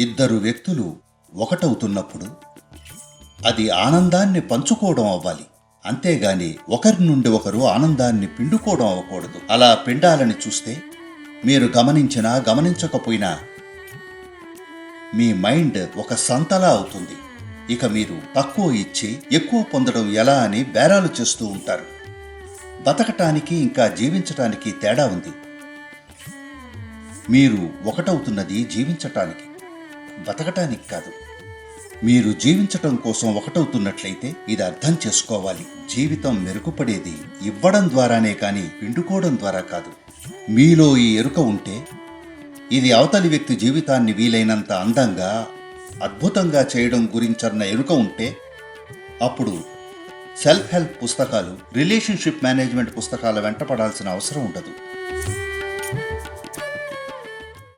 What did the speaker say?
ఇద్దరు వ్యక్తులు ఒకటవుతున్నప్పుడు అది ఆనందాన్ని పంచుకోవడం అవ్వాలి, అంతేగాని ఒకరి నుండి ఒకరు ఆనందాన్ని పిండుకోవడం అవ్వకూడదు. అలా పిండాలని చూస్తే మీరు గమనించినా గమనించకపోయినా మీ మైండ్ ఒక సంతలా అవుతుంది. ఇక మీరు తక్కువ ఇచ్చి ఎక్కువ పొందడం ఎలా అని బేరాలు చేస్తూ ఉంటారు. బతకటానికి ఇంకా జీవించటానికి తేడా ఉంది. మీరు ఒకటవుతున్నది జీవించటానికి, బతకటానికి కాదు. మీరు జీవించటం కోసం ఒకటవుతున్నట్లయితే ఇది అర్థం చేసుకోవాలి. జీవితం మెరుగుపడేది ఇవ్వడం ద్వారానే కానీ పిండుకోవడం ద్వారా కాదు. మీలో ఈ ఎరుక ఉంటే, ఇది అవతలి వ్యక్తి జీవితాన్ని వీలైనంత అందంగా అద్భుతంగా చేయడం గురించన్న ఎరుక ఉంటే, అప్పుడు సెల్ఫ్ హెల్ప్ పుస్తకాలు, రిలేషన్షిప్ మేనేజ్మెంట్ పుస్తకాల వెంట పడాల్సిన అవసరం ఉండదు.